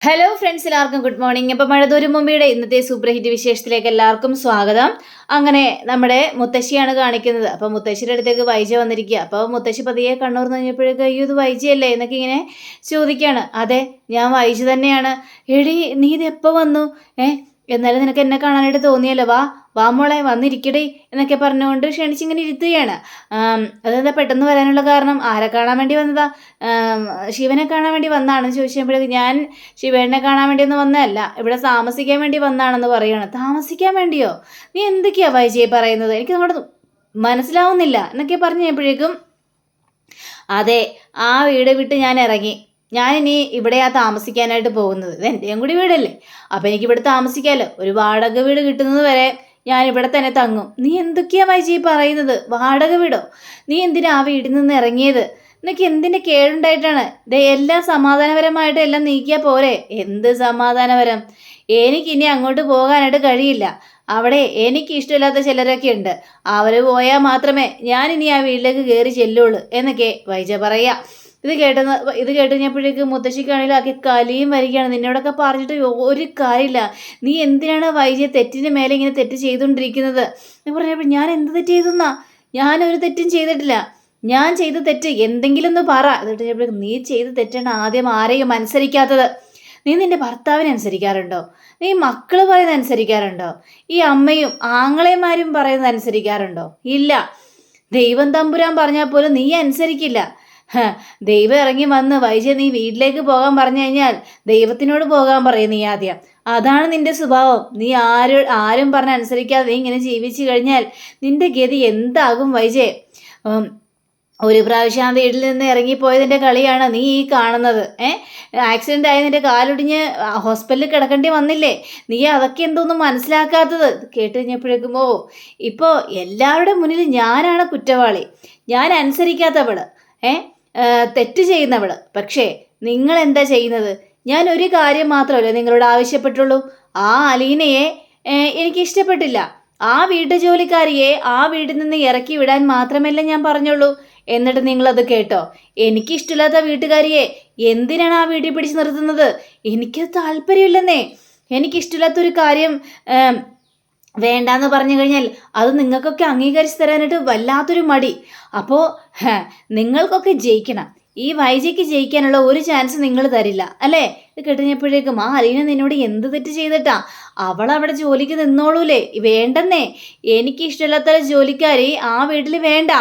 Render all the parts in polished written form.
Hello friends, എല്ലാവർക്കും good morning. അപ്പോൾ മഴതോരും മുമ്പിയുടെ ഇന്നത്തെ സൂപ്പർ ഹിറ്റ് വിശേഷത്തിലേക്ക് എല്ലാവർക്കും സ്വാഗതം. അങ്ങനെ നമ്മുടെ മുത്തശ്ശിയാണ് കാണിക്കുന്നത്. അപ്പോൾ മുത്തശ്ശിയുടെ അടുത്തേക്ക് വൈജ വന്നിരിക്കുക. അപ്പോൾ മുത്തശ്ശി പതിയെ കണ്ണൂർ കഴിഞ്ഞപ്പോഴേക്ക് അയ്യോ ഇത് വൈജയല്ലേ എന്നൊക്കെ ഇങ്ങനെ ചോദിക്കുകയാണ്. അതെ, ഞാൻ വൈജ തന്നെയാണ്. എടി നീ ഇത് എപ്പോൾ വന്നു? എന്നാലും നിനക്ക് എന്നെ കാണാനായിട്ട് തോന്നിയല്ലോ, വാ വാ മോളെ വന്നിരിക്കടേ എന്നൊക്കെ പറഞ്ഞുകൊണ്ട് ക്ഷണിച്ചിങ്ങനെ ഇരുത്തുകയാണ്. അതെന്താ പെട്ടെന്ന് വരാനുള്ള കാരണം? ആരെ കാണാൻ വേണ്ടി വന്നതാ? ശിവനെ കാണാൻ വേണ്ടി വന്നതാണെന്ന് ചോദിച്ചപ്പോഴേക്ക് ഞാൻ ശിവേനെ കാണാൻ വേണ്ടി ഒന്നും വന്നതല്ല, ഇവിടെ താമസിക്കാൻ വേണ്ടി വന്നതാണെന്ന് പറയുകയാണ്. താമസിക്കാൻ വേണ്ടിയോ? നീ എന്തൊക്കെയാ വൈജയെ പറയുന്നത്? എനിക്ക് അങ്ങോട്ട് മനസ്സിലാവുന്നില്ല എന്നൊക്കെ പറഞ്ഞപ്പോഴേക്കും അതെ, ആ വീട് വിട്ട് ഞാൻ ഇറങ്ങി. ഞാനിനി ഇവിടെയാ താമസിക്കാനായിട്ട് പോകുന്നത്. ഇത് എൻ്റെയും കൂടി വീടല്ലേ, അപ്പം എനിക്കിവിടെ താമസിക്കാമല്ലോ. ഒരു വാടക വീട് കിട്ടുന്നത് വരെ ഞാൻ ഇവിടെ തന്നെ തങ്ങും. നീ എന്തൊക്കെയാ വൈജി പറയുന്നത്? വാടക വീടോ? നീ എന്തിനാ ആ വീട്ടിൽ നിന്ന് ഇറങ്ങിയത്? നിനക്ക് എന്തിൻ്റെ കേടുണ്ടായിട്ടാണ്? എല്ലാം സമാധാനപരമായിട്ട് എല്ലാം നീക്കിയാൽ പോരെ? എന്ത് സമാധാനപരം? എനിക്കിനി അങ്ങോട്ട് പോകാനായിട്ട് കഴിയില്ല. അവിടെ എനിക്ക് ഇഷ്ടമില്ലാത്ത ചിലരൊക്കെ ഉണ്ട്. അവർ പോയാൽ മാത്രമേ ഞാനിനി ആ വീട്ടിലേക്ക് കയറി ചെല്ലുള്ളൂ എന്നൊക്കെ വൈജ പറയാം. ഇത് കേട്ടുകഴിഞ്ഞപ്പോഴേക്ക് മുത്തശ്ശിക്കാണെങ്കിലും ആക്കി കലിയും വരികയാണ്. നിന്നോടൊക്കെ പറഞ്ഞിട്ട് ഒരു കാര്യമില്ല. നീ എന്തിനാണ് വൈജയെ തെറ്റിന് മേലെ ഇങ്ങനെ തെറ്റ് ചെയ്തുകൊണ്ടിരിക്കുന്നത് എന്ന് പറഞ്ഞപ്പോൾ ഞാൻ എന്ത് തെറ്റ് ചെയ്തെന്നാ? ഞാനൊരു തെറ്റും ചെയ്തിട്ടില്ല. ഞാൻ ചെയ്ത തെറ്റ് എന്തെങ്കിലും ഒന്ന് പറ. എന്നിട്ട് നീ ചെയ്ത തെറ്റാണ് ആദ്യം ആരെയും അനുസരിക്കാത്തത്. നീ നിന്റെ ഭർത്താവിനെ അനുസരിക്കാറുണ്ടോ? നീ മക്കൾ പറയുന്നത് അനുസരിക്കാറുണ്ടോ? ഈ അമ്മയും ആങ്ങളെമാരും പറയുന്നത് അനുസരിക്കാറുണ്ടോ? ഇല്ല. ദൈവം തമ്പുരാൻ പറഞ്ഞാൽ പോലും നീ അനുസരിക്കില്ല. ദൈവം ഇറങ്ങി വന്ന് വൈജ നീ വീട്ടിലേക്ക് പോകാൻ പറഞ്ഞു കഴിഞ്ഞാൽ ദൈവത്തിനോട് പോകാൻ പറയും നീ ആദ്യം. അതാണ് നിന്റെ സ്വഭാവം. നീ ആരും പറഞ്ഞ അനുസരിക്കാതെ നീ ഇങ്ങനെ ജീവിച്ചു കഴിഞ്ഞാൽ നിന്റെ ഗതി എന്താകും വൈജയെ? ഒരു പ്രാവശ്യം ആ വീട്ടിൽ നിന്ന് ഇറങ്ങിപ്പോയതിൻ്റെ കളിയാണ് നീ ഈ കാണുന്നത്. ആക്സിഡൻ്റ് ആയി നിന്റെ കാലൊടിഞ്ഞ് ഹോസ്പിറ്റലിൽ കിടക്കേണ്ടി വന്നില്ലേ? നീ അതൊക്കെ എന്തോന്നും മനസ്സിലാക്കാത്തത്? കേട്ട് കഴിഞ്ഞപ്പോഴേക്കും ഇപ്പോൾ എല്ലാവരുടെ മുന്നിൽ ഞാനാണ് കുറ്റവാളി, ഞാൻ അനുസരിക്കാത്തവൾ, തെറ്റ് ചെയ്യുന്നവൾ. പക്ഷേ നിങ്ങൾ എന്താ ചെയ്യുന്നത്? ഞാൻ ഒരു കാര്യം മാത്രമല്ലേ നിങ്ങളോട് ആവശ്യപ്പെട്ടുള്ളൂ. ആ അലീനയെ എനിക്ക് ഇഷ്ടപ്പെട്ടില്ല. ആ വീട്ടുജോലിക്കാരിയെ ആ വീട്ടിൽ നിന്ന് ഇറക്കി വിടാൻ മാത്രമല്ല ഞാൻ പറഞ്ഞുള്ളൂ. എന്നിട്ട് നിങ്ങളത് കേട്ടോ? എനിക്കിഷ്ടമില്ലാത്ത വീട്ടുകാരിയെ എന്തിനാണ് ആ വീട്ടിൽ പിടിച്ച് നിർത്തുന്നത്? എനിക്ക് താല്പര്യമില്ലെന്നേ. എനിക്കിഷ്ടമില്ലാത്തൊരു കാര്യം വേണ്ടാന്ന് പറഞ്ഞു കഴിഞ്ഞാൽ അത് നിങ്ങൾക്കൊക്കെ അംഗീകരിച്ച് തരാനായിട്ട് വല്ലാത്തൊരു മടി. അപ്പോൾ നിങ്ങൾക്കൊക്കെ ജയിക്കണം. ഈ വൈജയ്ക്ക് ജയിക്കാനുള്ള ഒരു ചാൻസ് നിങ്ങൾ തരില്ല അല്ലേ? ഇത് കേട്ടുകഴിഞ്ഞപ്പോഴേക്കും ആ അലീന നിന്നോട് എന്ത് തെറ്റ് ചെയ്തിട്ടാ? അവൾ അവിടെ ജോലിക്ക് നിന്നോളൂലേ? വേണ്ടെന്നേ. എനിക്ക് ഇഷ്ടമില്ലാത്ത ജോലിക്കാരി ആ വീട്ടിൽ വേണ്ട,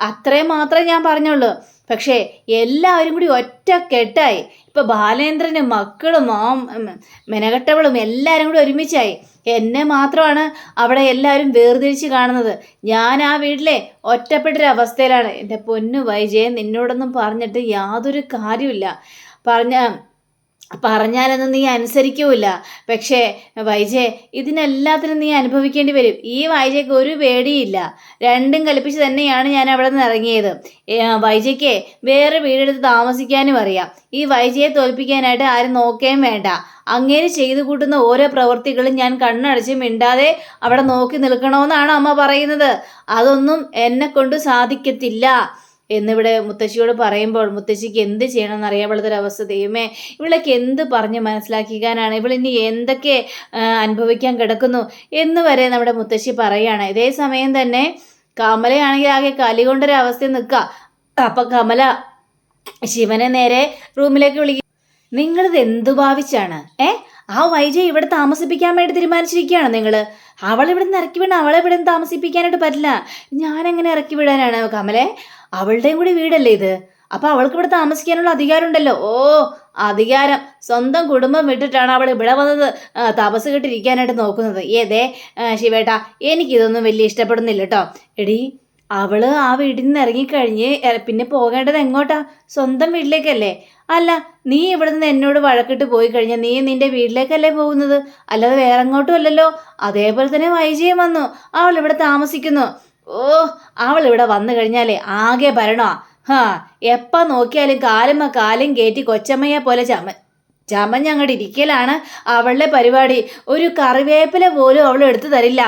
അത്രയും മാത്രമേ ഞാൻ പറഞ്ഞുള്ളൂ. പക്ഷേ എല്ലാവരും കൂടി ഒറ്റ കെട്ടായി. ഇപ്പോൾ ബാലേന്ദ്രനും മക്കളും മെനകെട്ടവളും എല്ലാവരും കൂടി ഒരുമിച്ചായി. എന്നെ മാത്രമാണ് അവിടെ എല്ലാവരും വേർതിരിച്ച് കാണുന്നത്. ഞാൻ ആ വീട്ടിലെ ഒറ്റപ്പെട്ടൊരവസ്ഥയിലാണ്. എൻ്റെ പൊന്നു വൈജയൻ, നിന്നോടൊന്നും പറഞ്ഞിട്ട് യാതൊരു കാര്യമില്ല. പറഞ്ഞാലൊന്നും നീ അനുസരിക്കൂല. പക്ഷേ വൈജയ്, ഇതിനെല്ലാത്തിനും നീ അനുഭവിക്കേണ്ടി വരും. ഈ വൈജയ്ക്ക് ഒരു പേടിയില്ല. രണ്ടും കൽപ്പിച്ച് തന്നെയാണ് ഞാൻ അവിടെ നിന്ന് ഇറങ്ങിയത്. വൈജയ്ക്ക് വേറെ വീടെടുത്ത് താമസിക്കാനും അറിയാം. ഈ വൈജയെ തോൽപ്പിക്കാനായിട്ട് ആരും നോക്കുകയും വേണ്ട. അങ്ങനെ ചെയ്തു കൂട്ടുന്ന ഓരോ പ്രവൃത്തികളും ഞാൻ കണ്ണടച്ച് മിണ്ടാതെ അവിടെ നോക്കി നിൽക്കണമെന്നാണ് അമ്മ പറയുന്നത്. അതൊന്നും എന്നെ കൊണ്ട് സാധിക്കത്തില്ല എന്നിവിടെ മുത്തശ്ശിയോട് പറയുമ്പോൾ മുത്തശ്ശിക്ക് എന്ത് ചെയ്യണമെന്ന് അറിയാവുള്ളതൊരവസ്ഥ. ദൈവമേ, ഇവളൊക്കെ എന്ത് പറഞ്ഞ് മനസ്സിലാക്കിക്കാനാണ്? ഇവളിനി എന്തൊക്കെ അനുഭവിക്കാൻ കിടക്കുന്നു എന്ന് വരെ നമ്മുടെ മുത്തശ്ശി പറയുകയാണ്. ഇതേ സമയം തന്നെ കമലയാണെങ്കിൽ ആകെ കലികൊണ്ടൊരവസ്ഥയിൽ നിൽക്കുക. അപ്പം കമല ശിവനെ നേരെ റൂമിലേക്ക് വിളിക്കും. നിങ്ങളിത് എന്തു ഭാവിച്ചാണ്? ആ വൈജയെ ഇവിടെ താമസിപ്പിക്കാൻ വേണ്ടി തീരുമാനിച്ചിരിക്കുകയാണ് നിങ്ങൾ? അവളിവിടെ നിന്ന് ഇറക്കി വിടണം. അവളെ ഇവിടെ നിന്ന് താമസിപ്പിക്കാനായിട്ട് പറ്റില്ല. ഞാനെങ്ങനെ ഇറക്കി വിടാനാണ് കമലെ? അവളുടെയും കൂടി വീടല്ലേ ഇത്? അപ്പം അവൾക്ക് ഇവിടെ താമസിക്കാനുള്ള അധികാരം ഉണ്ടല്ലോ. അധികാരം? സ്വന്തം കുടുംബം വിട്ടിട്ടാണ് അവൾ ഇവിടെ വന്നത് തപസ് കെട്ടിരിക്കാനായിട്ട് നോക്കുന്നത്. ശിവേട്ടാ, എനിക്കിതൊന്നും വലിയ ഇഷ്ടപ്പെടുന്നില്ല കേട്ടോ. എടി, അവള് ആ വീട്ടിൽ നിന്ന് ഇറങ്ങിക്കഴിഞ്ഞ് പിന്നെ പോകേണ്ടത് എങ്ങോട്ടാ? സ്വന്തം വീട്ടിലേക്കല്ലേ? അല്ല, നീ ഇവിടെ നിന്ന് എന്നോട് വഴക്കിട്ട് പോയി കഴിഞ്ഞാൽ നീ നിന്റെ വീട്ടിലേക്കല്ലേ പോകുന്നത്, അല്ലാതെ വേറെ എങ്ങോട്ടും അല്ലല്ലോ. അതേപോലെ തന്നെ വൈജയം വന്നു, അവൾ ഇവിടെ താമസിക്കുന്നു. അവൾ ഇവിടെ വന്നു കഴിഞ്ഞാലേ ആകെ ഭരണമാ. എപ്പം നോക്കിയാലും കാലും കയറ്റി കൊച്ചമ്മയെ പോലെ ചമഞ്ഞങ്ങോട്ട് ഇരിക്കലാണ് അവളുടെ പരിപാടി. ഒരു കറിവേപ്പില പോലും അവൾ എടുത്തു തരില്ല.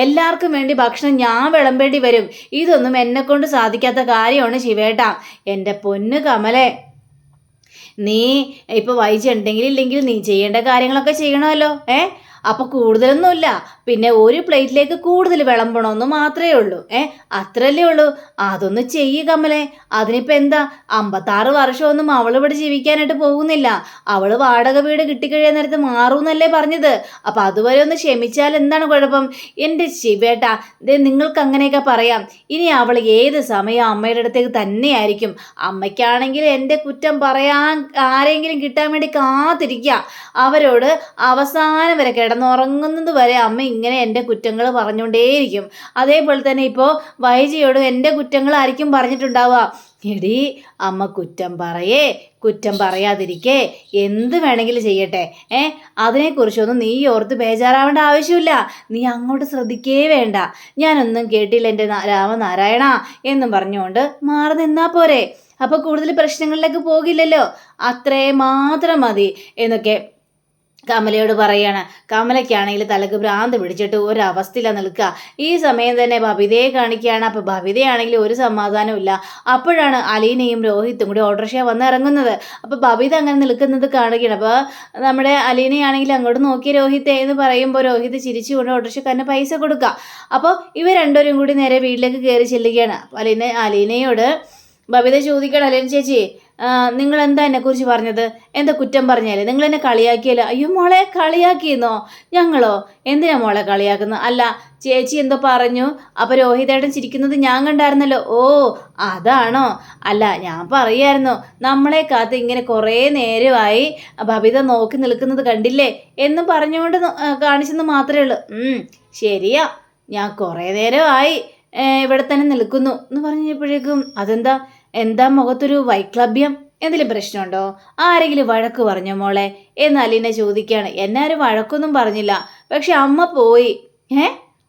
എല്ലാവർക്കും വേണ്ടി ഭക്ഷണം ഞാൻ വിളമ്പേണ്ടി വരും. ഇതൊന്നും എന്നെ കൊണ്ട് സാധിക്കാത്ത കാര്യമാണ് ശിവേട്ടാ. എൻ്റെ പൊന്നു കമലെ, നീ ഇപ്പോൾ വൈജി ഉണ്ടെങ്കിലും ഇല്ലെങ്കിലും നീ ചെയ്യേണ്ട കാര്യങ്ങളൊക്കെ ചെയ്യണമല്ലോ. അപ്പോൾ കൂടുതലൊന്നുമില്ല, പിന്നെ ഒരു പ്ലേറ്റിലേക്ക് കൂടുതൽ വിളമ്പണമെന്ന് മാത്രമേ ഉള്ളൂ. അത്രല്ലേ ഉള്ളൂ. അതൊന്ന് ചെയ്യ് കമലേ. അതിനിപ്പോൾ എന്താ, 56 വർഷമൊന്നും അവളിവിടെ ജീവിക്കാനായിട്ട് പോകുന്നില്ല. അവൾ വാടക വീട് കിട്ടിക്കഴിയാൻ നേരത്ത് മാറൂന്നല്ലേ പറഞ്ഞത്. അപ്പം അതുവരെ ഒന്ന് ക്ഷമിച്ചാൽ എന്താണ് കുഴപ്പം? എൻ്റെ ശിവേട്ടാ, നിങ്ങൾക്ക് അങ്ങനെയൊക്കെ പറയാം. ഇനി അവൾ ഏത് സമയം അമ്മയുടെ അടുത്തേക്ക് തന്നെയായിരിക്കും. അമ്മയ്ക്കാണെങ്കിൽ എൻ്റെ കുറ്റം പറയാൻ ആരെങ്കിലും കിട്ടാൻ വേണ്ടി കാത്തിരിക്കുക. അവരോട് അവസാനം വരെ കിടന്നുറങ്ങുന്നത് വരെ അമ്മ ഇങ്ങനെ എൻ്റെ കുറ്റങ്ങൾ പറഞ്ഞുകൊണ്ടേയിരിക്കും. അതേപോലെ തന്നെ ഇപ്പോൾ വൈജിയോട് എൻ്റെ കുറ്റങ്ങളായിരിക്കും പറഞ്ഞിട്ടുണ്ടാവുക. എടീ, അമ്മ കുറ്റം കുറ്റം പറയാതിരിക്കേ, എന്ത് വേണമെങ്കിലും ചെയ്യട്ടെ. അതിനെക്കുറിച്ചൊന്നും നീ ഓർത്ത് ബേജാറാവേണ്ട ആവശ്യമില്ല. നീ അങ്ങോട്ട് ശ്രദ്ധിക്കേ വേണ്ട. ഞാനൊന്നും കേട്ടില്ല എൻ്റെ രാമനാരായണ എന്നും പറഞ്ഞുകൊണ്ട് മാറി നിന്നാ പോരെ. അപ്പോൾ കൂടുതൽ പ്രശ്നങ്ങളിലേക്ക് പോകില്ലല്ലോ. അത്രേ മാത്രം മതി എന്നൊക്കെ കമലയോട് പറയാണ്. കമലയ്ക്കാണെങ്കിൽ തലക്ക് ഭ്രാന്ത് പിടിച്ചിട്ട് ഒരവസ്ഥയിലാണ് നിൽക്കുക. ഈ സമയം തന്നെ ബബിതയെ കാണിക്കുകയാണ്. അപ്പോൾ ബബിതയാണെങ്കിൽ ഒരു സമാധാനവും ഇല്ല. അപ്പോഴാണ് അലീനയും രോഹിത്തും കൂടി ഓട്ടോറിക്ഷ വന്ന് ഇറങ്ങുന്നത്. അപ്പോൾ ബബിത അങ്ങനെ നിൽക്കുന്നത് കാണുകയാണ്. അപ്പോൾ നമ്മുടെ അലീനയാണെങ്കിൽ അങ്ങോട്ട് നോക്കി രോഹിത്തെ എന്ന് പറയുമ്പോൾ രോഹിത് ചിരിച്ചുകൊണ്ട് ഓട്ടോറിക്ഷക്കാരന് പൈസ കൊടുക്കുക. അപ്പോൾ ഇവർ രണ്ടുപേരും കൂടി നേരെ വീട്ടിലേക്ക് കയറി ചെല്ലുകയാണ്. അപ്പോൾ അലീനയോട് ബബിത ചോദിക്കണം, അലീന ചേച്ചി, നിങ്ങൾ എന്താ എന്നെക്കുറിച്ച് പറഞ്ഞത്? എന്താ കുറ്റം പറഞ്ഞാലേ? നിങ്ങൾ എന്നെ കളിയാക്കിയല്ലോ. അയ്യോ മോളെ, കളിയാക്കിയെന്നോ? ഞങ്ങളോ? എന്തിനാ മോളെ കളിയാക്കുന്നത്? അല്ല, ചേച്ചി എന്തോ പറഞ്ഞു, അപ്പോൾ രോഹിതേട്ടൻ ചിരിക്കുന്നത് ഞാൻ കണ്ടായിരുന്നല്ലോ. ഓ, അതാണോ? അല്ല, ഞാൻ പറയായിരുന്നു, നമ്മളെ കാത്ത് ഇങ്ങനെ കുറേ നേരമായി ബബിത നോക്കി നിൽക്കുന്നത് കണ്ടില്ലേ എന്നും പറഞ്ഞുകൊണ്ട് കാണിച്ചെന്ന് മാത്രമേ ഉള്ളൂ. ശരിയാ, ഞാൻ കുറേ നേരമായി ഇവിടെ തന്നെ നിൽക്കുന്നു എന്ന് പറഞ്ഞപ്പോഴേക്കും എന്താ മുഖത്തൊരു വൈക്ലഭ്യം? എന്തെങ്കിലും പ്രശ്നമുണ്ടോ? ആരെങ്കിലും വഴക്ക് പറഞ്ഞോ മോളെ എന്ന് അലീന ചോദിക്കുകയാണ്. എന്നെ ആരും വഴക്കൊന്നും പറഞ്ഞില്ല, പക്ഷെ അമ്മ പോയി.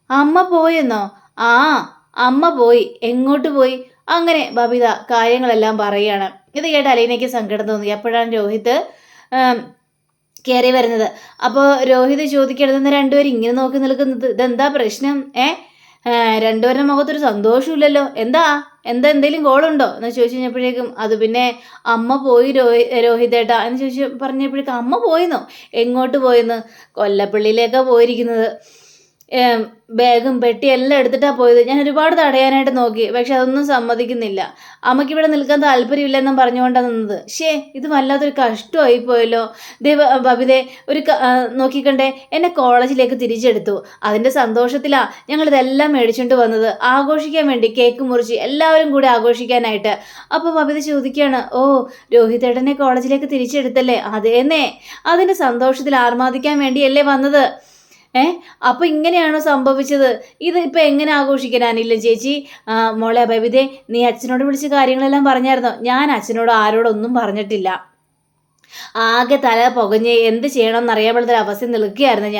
അമ്മ പോയെന്നോ? ആ, അമ്മ പോയി. എങ്ങോട്ട് പോയി? അങ്ങനെ ബബിത കാര്യങ്ങളെല്ലാം പറയുകയാണ്. ഇത് കേട്ട് അലീനയ്ക്ക് സങ്കടം തോന്നി. അപ്പോഴാണ് രോഹിത് കയറി വരുന്നത്. അപ്പോൾ രോഹിത് ചോദിക്കരുതെന്ന് രണ്ടുപേരും ഇങ്ങനെ നോക്കി നിൽക്കുന്നത്. ഇതെന്താ പ്രശ്നം? രണ്ടുപേരുടെ മുഖത്തൊരു സന്തോഷമില്ലല്ലോ. എന്തെങ്കിലും ഗോളുണ്ടോ എന്ന് ചോദിച്ചു കഴിഞ്ഞപ്പോഴേക്കും അത് പിന്നെ അമ്മ പോയി രോഹിതേട്ടാ എന്ന് പറഞ്ഞപ്പോഴേക്കും അമ്മ പോയിന്നോ? എങ്ങോട്ട് പോയെന്ന്? കൊല്ലപ്പള്ളിയിലേക്കാണ് പോയിരിക്കുന്നത്. ബാഗും പെട്ടിയെല്ലാം എടുത്തിട്ടാണ് പോയത്. ഞാൻ ഒരുപാട് തടയാനായിട്ട് നോക്കി, പക്ഷെ അതൊന്നും സമ്മതിക്കുന്നില്ല. അമ്മയ്ക്ക് ഇവിടെ നിൽക്കാൻ താല്പര്യമില്ലെന്നും പറഞ്ഞുകൊണ്ടാണ് നിന്നത്. ഇത് വല്ലാത്തൊരു കഷ്ടമായി പോയല്ലോ. ബബിതേ, നോക്കിക്കണ്ടേ, എന്നെ കോളേജിലേക്ക് തിരിച്ചെടുത്തു. അതിൻ്റെ സന്തോഷത്തിലാണ് ഞങ്ങളിതെല്ലാം മേടിച്ചുകൊണ്ട് വന്നത്, ആഘോഷിക്കാൻ വേണ്ടി. കേക്ക് മുറിച്ച് എല്ലാവരും കൂടി ആഘോഷിക്കാനായിട്ട്. അപ്പോൾ ബബിത ചോദിക്കുകയാണ്, ഓ, രോഹിതേട്ടനെ കോളേജിലേക്ക് തിരിച്ചെടുത്തല്ലേ? അതേന്നേ, അതിൻ്റെ സന്തോഷത്തിൽ ആർമാദിക്കാൻ വേണ്ടിയല്ലേ വന്നത്. അപ്പോൾ ഇങ്ങനെയാണോ സംഭവിച്ചത്? ഇത് ഇപ്പം എങ്ങനെ ആഘോഷിക്കാനില്ല ചേച്ചി? മോളെ ബബിതേ, നീ അച്ഛനോട് വിളിച്ച് കാര്യങ്ങളെല്ലാം പറഞ്ഞായിരുന്നോ? ഞാൻ അച്ഛനോട് ആരോടൊന്നും പറഞ്ഞിട്ടില്ല. ആകെ തല പുകഞ്ഞ് എന്ത് ചെയ്യണമെന്ന് അവസ്ഥ നിൽക്കുകയായിരുന്നു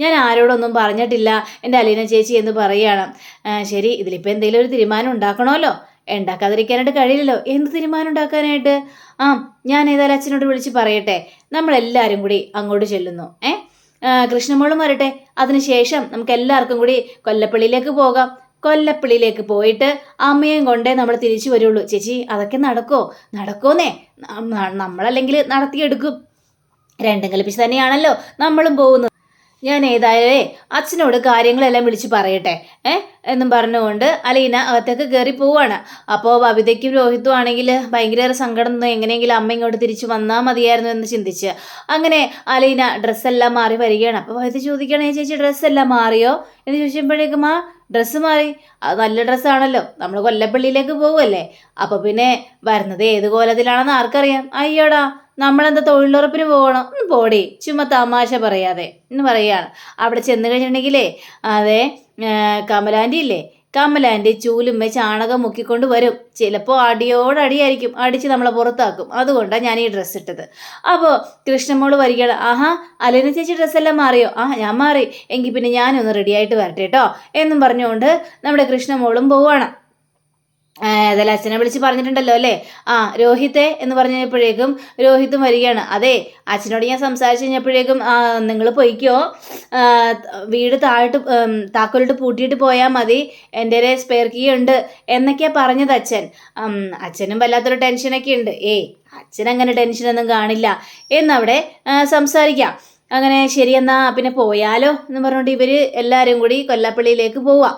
ഞാൻ ആരോടൊന്നും പറഞ്ഞിട്ടില്ല എൻ്റെ അലീന ചേച്ചി എന്ന് പറയുകയാണ്. ശരി, ഇതിലിപ്പോൾ എന്തെങ്കിലും ഒരു തീരുമാനം ഉണ്ടാക്കണമല്ലോ. ഉണ്ടാക്കാതിരിക്കാനായിട്ട് കഴിയില്ലല്ലോ. എന്ത് തീരുമാനം ഉണ്ടാക്കാനായിട്ട്? ഞാൻ ഏതായാലും അച്ഛനോട് വിളിച്ച് പറയട്ടെ. നമ്മളെല്ലാവരും കൂടി അങ്ങോട്ട് ചെല്ലുന്നു. കൃഷ്ണമോളും വരട്ടെ. അതിനുശേഷം നമുക്ക് എല്ലാവർക്കും കൂടി കൊല്ലപ്പള്ളിയിലേക്ക് പോകാം. കൊല്ലപ്പള്ളിയിലേക്ക് പോയിട്ട് അമ്മയും കൊണ്ടേ നമ്മൾ തിരിച്ചു വരുള്ളൂ. ചേച്ചി, അതൊക്കെ നടക്കോന്നേ? നമ്മളല്ലെങ്കിൽ നടത്തിയെടുക്കും. രണ്ടും കൽപ്പിച്ച് തന്നെയാണല്ലോ നമ്മളും പോകുന്നത്. ഞാൻ ഏതായാലും അച്ഛനോട് കാര്യങ്ങളെല്ലാം വിളിച്ച് പറയട്ടെ എന്നും പറഞ്ഞുകൊണ്ട് അലീന അകത്തേക്ക് കയറി പോവാണ്. അപ്പോൾ ബബിതയ്ക്കും രോഹിത്തും ആണെങ്കിൽ ഭയങ്കര സങ്കടം തോന്നി. എങ്ങനെയെങ്കിലും അമ്മ ഇങ്ങോട്ട് തിരിച്ചു വന്നാൽ മതിയായിരുന്നു എന്ന് ചിന്തിച്ച് അങ്ങനെ അലീന ഡ്രസ്സെല്ലാം മാറി വരികയാണ്. അപ്പോൾ ബബിത ചോദിക്കുകയാണ്, ചേച്ചി ഡ്രസ്സെല്ലാം മാറിയോ എന്ന് ചോദിച്ചപ്പോഴേക്കും ഡ്രസ്സ് മാറി. അത് നല്ല ഡ്രസ്സാണല്ലോ, നമ്മൾ കൊല്ലപ്പള്ളിയിലേക്ക് പോകുമല്ലേ, അപ്പോൾ പിന്നെ വരുന്നത് ഏത് കോലത്തിലാണെന്ന് ആർക്കറിയാം. അയ്യോടാ, നമ്മളെന്താ തൊഴിലുറപ്പിന് പോകണം? പോടി, ചുമ്മാ തമാശ പറയാതെ എന്ന് പറയുകയാണ്. അവിടെ ചെന്ന് കഴിഞ്ഞിട്ടുണ്ടെങ്കിലേ അതെ കമലാൻ്റി ഇല്ലേ, കമലാൻ്റി ചൂലുമ്മ ചാണകം മുക്കിക്കൊണ്ട് വരും. ചിലപ്പോൾ അടിയോടടിയായിരിക്കും, അടിച്ച് നമ്മളെ പുറത്താക്കും. അതുകൊണ്ടാണ് ഞാൻ ഈ ഡ്രസ്സ് ഇട്ടത്. അപ്പോൾ കൃഷ്ണമോള് വരികയാണ്. ആഹാ, അലീന ചേച്ചി ഡ്രസ്സെല്ലാം മാറിയോ? ഞാൻ മാറി. എങ്കിൽ പിന്നെ ഞാനൊന്ന് റെഡിയായിട്ട് വരട്ടെ കേട്ടോ എന്നും പറഞ്ഞുകൊണ്ട് നമ്മുടെ കൃഷ്ണമോളും പോവാണ്. ഏതായാലും അച്ഛനെ വിളിച്ച് പറഞ്ഞിട്ടുണ്ടല്ലോ അല്ലേ. രോഹിത്തെ എന്ന് പറഞ്ഞപ്പോഴേക്കും രോഹിത്തും വരികയാണ്. അതെ, അച്ഛനോട് ഞാൻ സംസാരിച്ച് കഴിഞ്ഞപ്പോഴേക്കും നിങ്ങൾ പൊയ്ക്കോ, വീട് താക്കോലിട്ട് പൂട്ടിയിട്ട് പോയാൽ മതി, എൻ്റെ സ്പെയർ കീ ഉണ്ട് എന്നൊക്കെയാണ് പറഞ്ഞത് അച്ഛൻ. അച്ഛനും വല്ലാത്തൊരു ടെൻഷനൊക്കെ ഉണ്ട്. അച്ഛൻ അങ്ങനെ ടെൻഷനൊന്നും കാണില്ല എന്നവിടെ സംസാരിക്കാം. അങ്ങനെ ശരിയെന്നാ പിന്നെ പോയാലോ എന്ന് പറഞ്ഞുകൊണ്ട് ഇവർ എല്ലാവരും കൂടി കൊല്ലപ്പള്ളിയിലേക്ക് പോവാം.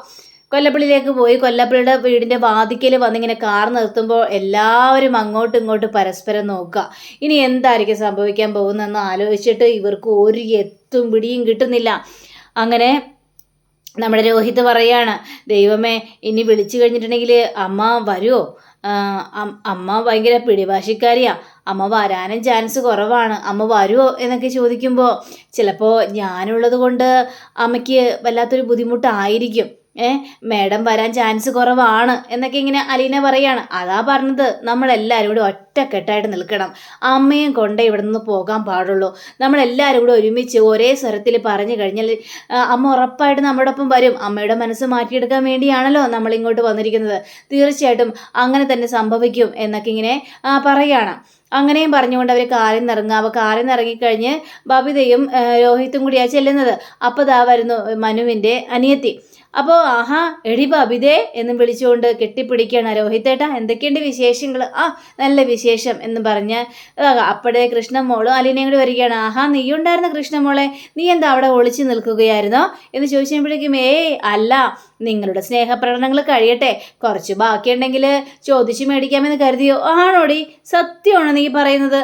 കൊല്ലപ്പള്ളിയിലേക്ക് പോയി കൊല്ലപ്പള്ളിയുടെ വീടിൻ്റെ വാതിക്കൽ വന്നിങ്ങനെ കാർ നിർത്തുമ്പോൾ എല്ലാവരും അങ്ങോട്ടും ഇങ്ങോട്ടും പരസ്പരം നോക്കുക. ഇനി എന്തായിരിക്കും സംഭവിക്കാൻ പോകുന്നതെന്ന് ആലോചിച്ചിട്ട് ഇവർക്ക് ഒരു എത്തും പിടിയും കിട്ടുന്നില്ല. അങ്ങനെ നമ്മുടെ രോഹിത് പറയാണ്, ദൈവമേ, ഇനി വിളിച്ചു കഴിഞ്ഞിട്ടുണ്ടെങ്കിൽ അമ്മ വരുമോ? അമ്മ ഭയങ്കര പിടിവാശിക്കാരിയാ, അമ്മ വരാനും ചാൻസ് കുറവാണ്, അമ്മ വരുമോ എന്നൊക്കെ ചോദിക്കുമ്പോൾ ചിലപ്പോൾ ഞാനുള്ളത് കൊണ്ട് അമ്മയ്ക്ക് വല്ലാത്തൊരു ബുദ്ധിമുട്ടായിരിക്കും, മേഡം വരാൻ ചാൻസ് കുറവാണ് എന്നൊക്കെ ഇങ്ങനെ അലീന പറയാണ്. അതാ പറഞ്ഞത്, നമ്മളെല്ലാവരും കൂടി ഒറ്റക്കെട്ടായിട്ട് നിൽക്കണം, അമ്മയും കൊണ്ടേ ഇവിടെ നിന്ന് പോകാൻ പാടുള്ളൂ. നമ്മളെല്ലാവരും കൂടി ഒരുമിച്ച് ഒരേ സ്വരത്തിൽ പറഞ്ഞു കഴിഞ്ഞാൽ അമ്മ ഉറപ്പായിട്ട് നമ്മുടെ ഒപ്പം വരും. അമ്മയുടെ മനസ്സ് മാറ്റിയെടുക്കാൻ വേണ്ടിയാണല്ലോ നമ്മളിങ്ങോട്ട് വന്നിരിക്കുന്നത്. തീർച്ചയായിട്ടും അങ്ങനെ തന്നെ സംഭവിക്കും എന്നൊക്കെ ഇങ്ങനെ പറയുകയാണ്. അങ്ങനെയും പറഞ്ഞുകൊണ്ട് അവർ കാറിൽ നിന്ന് ഇറങ്ങുക. അപ്പോൾ കാറിൽ നിന്ന് ഇറങ്ങിക്കഴിഞ്ഞ് ബബിതയും രോഹിത്തും കൂടിയാണ് ചെല്ലുന്നത്. അപ്പോൾ ദാ വരുന്നു മനുവിൻ്റെ അനിയത്തി. അപ്പോൾ എടി ബബിതേ എന്ന് വിളിച്ചുകൊണ്ട് കെട്ടിപ്പിടിക്കുകയാണ്. രോഹിത്തേട്ടാ, എന്തൊക്കെയുണ്ട് വിശേഷങ്ങൾ? നല്ല വിശേഷം എന്ന് പറഞ്ഞ് അപ്പോഴേ കൃഷ്ണമോളും അലീനയും കൂടി വരികയാണ്. നീയുണ്ടായിരുന്ന കൃഷ്ണമോളെ, നീ എന്താ അവിടെ ഒളിച്ചു നിൽക്കുകയായിരുന്നോ എന്ന് ചോദിച്ചപ്പോഴേക്കും അല്ല, നിങ്ങളുടെ സ്നേഹപ്രകടനങ്ങൾ കഴിയട്ടെ, കുറച്ച് ബാക്കിയുണ്ടെങ്കിൽ ചോദിച്ചു മേടിക്കാമെന്ന് കരുതിയോ? ആണോടി, സത്യമാണോ നീ പറയുന്നത്?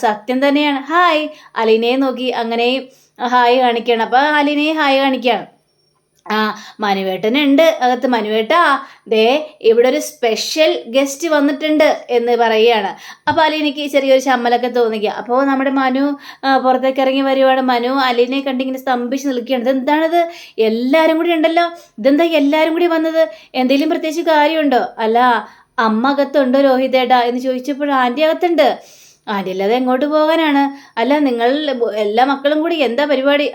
സത്യം തന്നെയാണ്. ഹായ് അലീനയെ നോക്കി അങ്ങനെയും ഹായ് കാണിക്കുകയാണ്. അപ്പോൾ അലീനയെ ഹായ് കാണിക്കുകയാണ്. മനുവേട്ടനുണ്ട് അകത്ത്. മനുവേട്ടാ, ദേ ഇവിടെ ഒരു സ്പെഷ്യൽ ഗസ്റ്റ് വന്നിട്ടുണ്ട് എന്ന് പറയുകയാണ്. അപ്പോൾ അലീനയ്ക്ക് ചെറിയൊരു ചമ്മലൊക്കെ തോന്നിക്കുക. അപ്പോൾ നമ്മുടെ മനു പുറത്തേക്ക് ഇറങ്ങി വരുവാണ്. മനു അലീനയെ കണ്ടിങ്ങനെ സ്തംഭിച്ച് നിൽക്കുകയാണ്. ഇതെന്താണിത്, എല്ലാവരും കൂടി ഉണ്ടല്ലോ, ഇതെന്താ എല്ലാവരും കൂടി വന്നത്, എന്തെങ്കിലും പ്രത്യേകിച്ച് കാര്യമുണ്ടോ? അല്ല, അമ്മ അകത്തുണ്ടോ രോഹിതേട്ടാ എന്ന് ചോദിച്ചപ്പോൾ ആൻറ്റി അകത്തുണ്ട്. ആൻറ്റി അല്ലാതെ എങ്ങോട്ട് പോകാനാണ്? അല്ല, നിങ്ങൾ എല്ലാ മക്കളും കൂടി എന്താ പരിപാടി?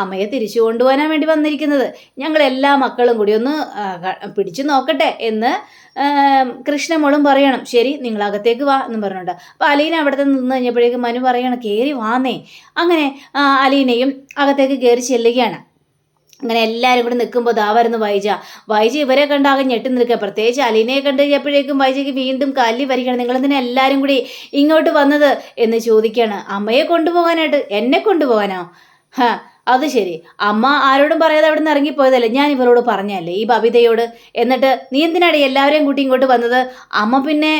അമ്മയെ തിരിച്ചു കൊണ്ടുപോകാനാണ് വേണ്ടി വന്നിരിക്കുന്നത്. ഞങ്ങൾ എല്ലാ മക്കളും കൂടി ഒന്ന് പിടിച്ചു നോക്കട്ടെ എന്ന് കൃഷ്ണമോളും പറയണം. ശരി, നിങ്ങൾ അകത്തേക്ക് വാ എന്നും പറഞ്ഞുകൊണ്ട് അപ്പോൾ അലീന അവിടുത്തെ നിന്ന് കഴിഞ്ഞപ്പോഴേക്കും മനു പറയണം, കയറി വാന്നേ. അങ്ങനെ അലീനയും അകത്തേക്ക് കയറി ചെല്ലുകയാണ്. അങ്ങനെ എല്ലാവരും കൂടി നിൽക്കുമ്പോൾ ദാ വരുന്നു വൈജ ഇവരെ കണ്ടാകെ ഞെട്ടി നിൽക്കുക. പ്രത്യേകിച്ച് അലീനയെ കണ്ടു കഴിഞ്ഞപ്പോഴേക്കും വൈജയ്ക്ക് വീണ്ടും കല്ലി വരികയാണ്. നിങ്ങളെന്തിനാ എല്ലാവരും കൂടി ഇങ്ങോട്ട് വന്നത് എന്ന് ചോദിക്കുകയാണ്. അമ്മയെ കൊണ്ടുപോകാനായിട്ട്. എന്നെ കൊണ്ടുപോകാനോ? അത് ശരി, അമ്മ ആരോടും പറയാതെ അവിടെ നിന്ന് ഇറങ്ങിപ്പോയതല്ലേ, ഞാൻ ഇവരോട് പറഞ്ഞല്ലേ, ഈ ബബിതയോട്. എന്നിട്ട് നീ എന്തിനാണ് എല്ലാവരെയും കൂട്ടി ഇങ്ങോട്ട് വന്നത്? അമ്മ പിന്നെ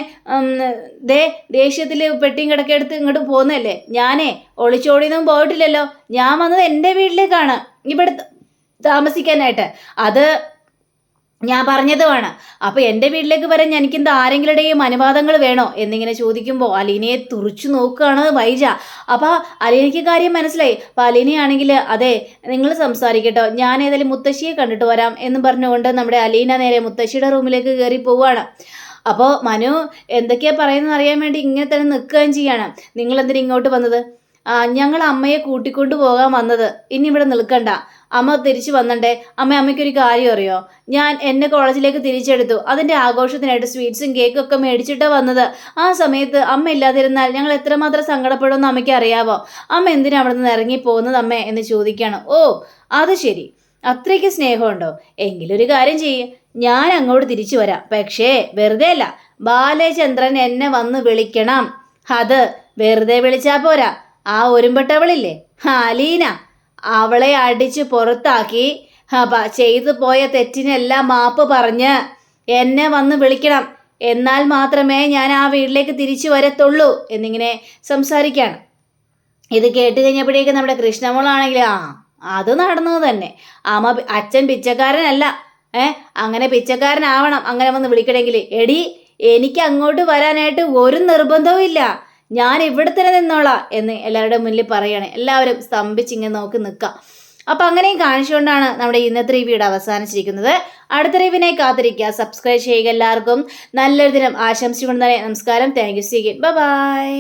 ദേഷ്യത്തിൽ പെട്ടിയും കിടക്കെടുത്ത് ഇങ്ങോട്ട് പോകുന്നതല്ലേ. ഞാനേ ഒളിച്ചോടിയൊന്നും പോയിട്ടില്ലല്ലോ, ഞാൻ വന്നത് എൻ്റെ വീട്ടിലേക്കാണ്, ഇവിടെ താമസിക്കാനായിട്ട്. അത് ഞാൻ പറഞ്ഞതുമാണ്. അപ്പോൾ എൻ്റെ വീട്ടിലേക്ക് വരാൻ എനിക്കെന്താ ആരെങ്കിലുടെയും അനുവാദങ്ങൾ വേണോ എന്നിങ്ങനെ ചോദിക്കുമ്പോൾ അലീനയെ തുറച്ചു നോക്കുകയാണ് വൈജ. അപ്പോൾ അലീനയ്ക്ക് കാര്യം മനസ്സിലായി. അപ്പോൾ അലീനയാണെങ്കിൽ അതെ, നിങ്ങൾ സംസാരിക്കട്ടോ, ഞാൻ ഏതായാലും മുത്തശ്ശിയെ കണ്ടിട്ട് വരാം എന്ന് പറഞ്ഞുകൊണ്ട് നമ്മുടെ അലീന നേരെ മുത്തശ്ശിയുടെ റൂമിലേക്ക് കയറി പോവുകയാണ്. അപ്പോൾ മനു എന്തൊക്കെയാണ് പറയുന്നത് അറിയാൻ വേണ്ടി ഇങ്ങനെ തന്നെ നിൽക്കുകയും ചെയ്യാണ്. നിങ്ങളെന്തിനാ ഇങ്ങോട്ട് വന്നത്? ഞങ്ങൾ അമ്മയെ കൂട്ടിക്കൊണ്ടു പോകാൻ വന്നത്, ഇനി ഇവിടെ നിൽക്കണ്ട, അമ്മ തിരിച്ചു വന്നണ്ടേ. അമ്മയ്ക്കൊരു കാര്യം അറിയോ, ഞാൻ എന്നെ കോളേജിലേക്ക് തിരിച്ചെടുത്തു. അതിൻ്റെ ആഘോഷത്തിനായിട്ട് സ്വീറ്റ്സും കേക്കും ഒക്കെ മേടിച്ചിട്ടാണ് വന്നത്. ആ സമയത്ത് അമ്മ ഇല്ലാതിരുന്നാൽ ഞങ്ങൾ എത്രമാത്രം സങ്കടപ്പെടുമെന്ന് അമ്മയ്ക്ക് അറിയാവോ? അമ്മ എന്തിനാ അവിടെ നിന്ന് ഇറങ്ങിപ്പോകുന്നത് അമ്മേ എന്ന് ചോദിക്കുകയാണ്. അത് ശരി, അത്രയ്ക്ക് സ്നേഹമുണ്ടോ? എങ്കിലൊരു കാര്യം ചെയ്യ്, ഞാൻ അങ്ങോട്ട് തിരിച്ചു വരാം. പക്ഷേ വെറുതെ അല്ല, ബാലചന്ദ്രൻ എന്നെ വന്ന് വിളിക്കണം. അത് വെറുതെ വിളിച്ചാൽ പോരാ, ആ ഒരുമ്പെട്ടവളില്ലേ അലീന, അവളെ അടിച്ച് പുറത്താക്കി ചെയ്തു പോയ തെറ്റിനെല്ലാം മാപ്പ് പറഞ്ഞ് എന്നെ വന്ന് വിളിക്കണം. എന്നാൽ മാത്രമേ ഞാൻ ആ വീട്ടിലേക്ക് തിരിച്ചു വരത്തുള്ളൂ എന്നിങ്ങനെ സംസാരിക്കുകയാണ്. ഇത് കേട്ട് കഴിഞ്ഞപ്പോഴേക്കും നമ്മുടെ കൃഷ്ണമോളാണെങ്കിൽ അത് നടന്നത് തന്നെ. അച്ഛൻ പിച്ചക്കാരനല്ല, അങ്ങനെ പിച്ചക്കാരനാവണം അങ്ങനെ വന്ന് വിളിക്കണമെങ്കിൽ. എടി, എനിക്ക് അങ്ങോട്ട് വരാനായിട്ട് ഒരു നിർബന്ധവും ഇല്ല, ഞാൻ ഇവിടെ തന്നെ നിന്നോളാം എന്ന് എല്ലാവരുടെ മുന്നിൽ പറയാണ്. എല്ലാവരും സ്തംഭിച്ചിങ്ങനെ നോക്കി നിൽക്കാം. അപ്പം അങ്ങനെയും കാണിച്ചുകൊണ്ടാണ് നമ്മുടെ ഇന്നത്തെ റിവ്യൂടെ അവസാനിച്ചിരിക്കുന്നത്. അടുത്ത റിവ്യൂവിനെ കാത്തിരിക്കുക, സബ്സ്ക്രൈബ് ചെയ്യുക. എല്ലാവർക്കും നല്ലൊരു ദിനം ആശംസിച്ചുകൊണ്ട് തന്നെ നമസ്കാരം. Thank you. See you. By.